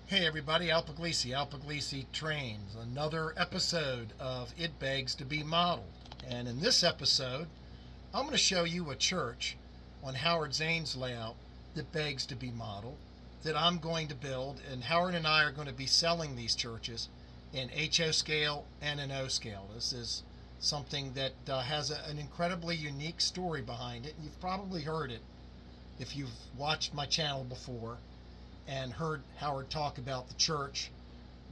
Hey everybody, Alpaglisi Trains, another episode of It Begs to Be Modeled. And in this episode, I'm going to show you a church on Howard Zane's layout that begs to be modeled, that I'm going to build, and Howard and I are going to be selling these churches in HO scale and in O scale. This is something that has an incredibly unique story behind it. You've probably heard it if you've watched my channel before and heard Howard talk about the church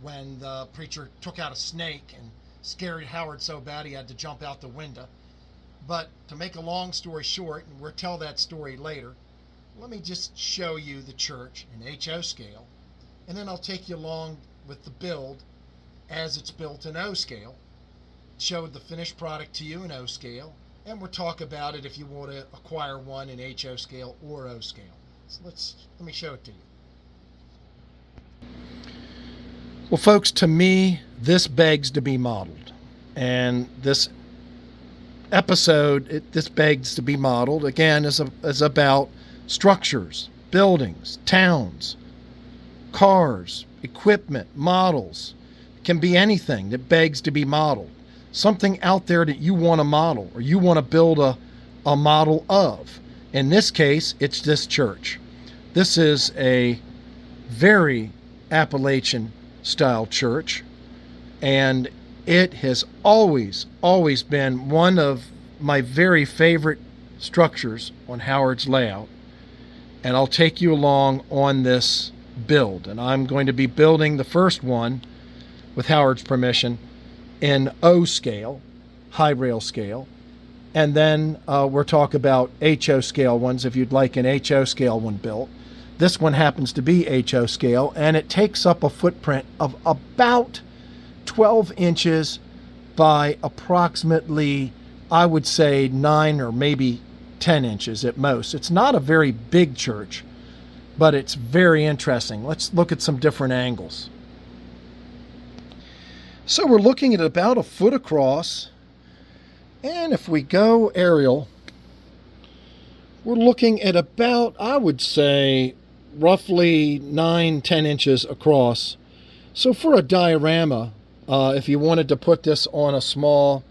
when the preacher took out a snake and scared Howard so bad he had to jump out the window. But to make a long story short, and we'll tell that story later, let me just show you the church in HO scale, and then I'll take you along with the build as it's built in O scale, show the finished product to you in O scale, and we'll talk about it if you want to acquire one in HO scale or O scale. So let me show it to you. Well, folks, to me, this begs to be modeled. And this episode, this begs to be modeled, again, is about structures, buildings, towns, cars, equipment, models. It can be anything that begs to be modeled. Something out there that you want to model or you want to build a model of. In this case, it's this church. This is a very Appalachian style church, and it has always been one of my very favorite structures on Howard's layout. And I'll take you along on this build, and I'm going to be building the first one with Howard's permission in O scale, high rail scale, and then we'll talk about HO scale ones if you'd like an HO scale one built. This one happens to be HO scale, and it takes up a footprint of about 12 inches by approximately, I would say, 9 or maybe 10 inches at most. It's not a very big church, but it's very interesting. Let's look at some different angles. So we're looking at about a foot across, and if we go aerial, we're looking at about, I would say, roughly 9-10 inches across. So for a diorama, if you wanted to put this on a small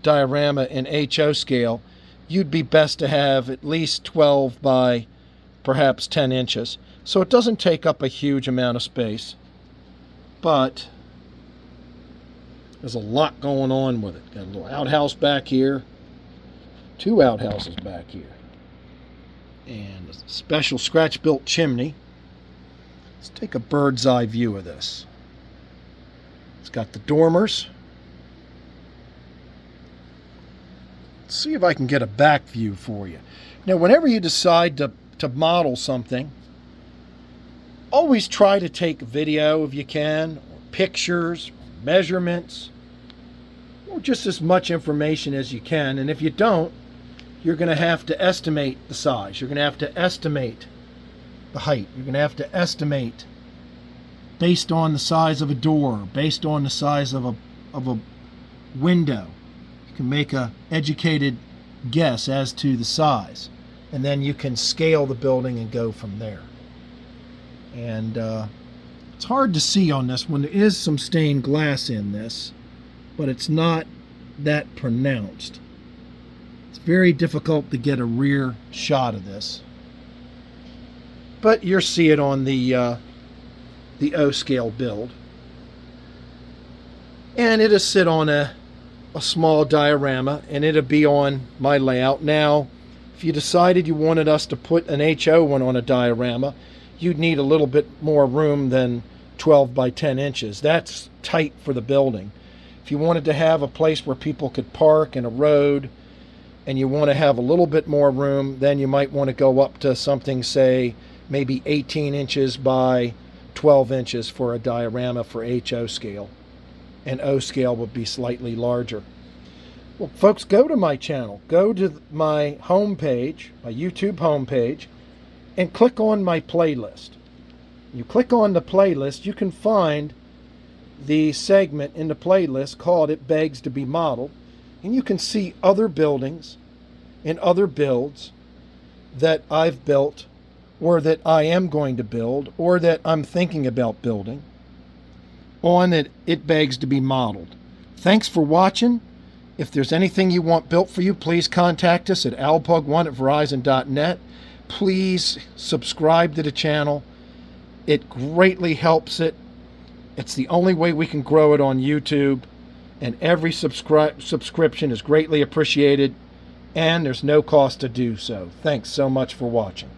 diorama in HO scale, you'd be best to have at least 12 by perhaps 10 inches. So it doesn't take up a huge amount of space, but there's a lot going on with it. Got a little outhouse back here, 2 outhouses back here, and a special scratch-built chimney. Let's take a bird's eye view of this. It's got the dormers. Let's see if I can get a back view for you. Now, whenever you decide to model something, always try to take video if you can, or pictures, or measurements, or just as much information as you can. And if you don't, you're going to have to estimate the size. You're going to have to estimate the height. You're going to have to estimate based on the size of a door, based on the size of a window. You can make an educated guess as to the size, and then you can scale the building and go from there. And it's hard to see on this one. There is some stained glass in this, but it's not that pronounced. Very difficult to get a rear shot of this, but you'll see it on the O scale build, and it'll sit on a small diorama, and it'll be on my layout. Now, if you decided you wanted us to put an HO one on a diorama, you'd need a little bit more room than 12 by 10 inches. That's tight for the building. If you wanted to have a place where people could park and a road, and you want to have a little bit more room, then you might want to go up to something, say, maybe 18 inches by 12 inches for a diorama for HO scale. And O scale would be slightly larger. Well, folks, go to my channel. Go to my homepage, my YouTube homepage, and click on my playlist. You click on the playlist, you can find the segment in the playlist called It Begs to Be Modeled. And you can see other buildings and other builds that I've built or that I am going to build, or that I'm thinking about building, on that it begs to be modeled. Thanks for watching. If there's anything you want built for you, please contact us at alpug1@verizon.net. Please subscribe to the channel. It greatly helps it. It's the only way we can grow it on YouTube, and every subscription is greatly appreciated, and there's no cost to do so. Thanks so much for watching.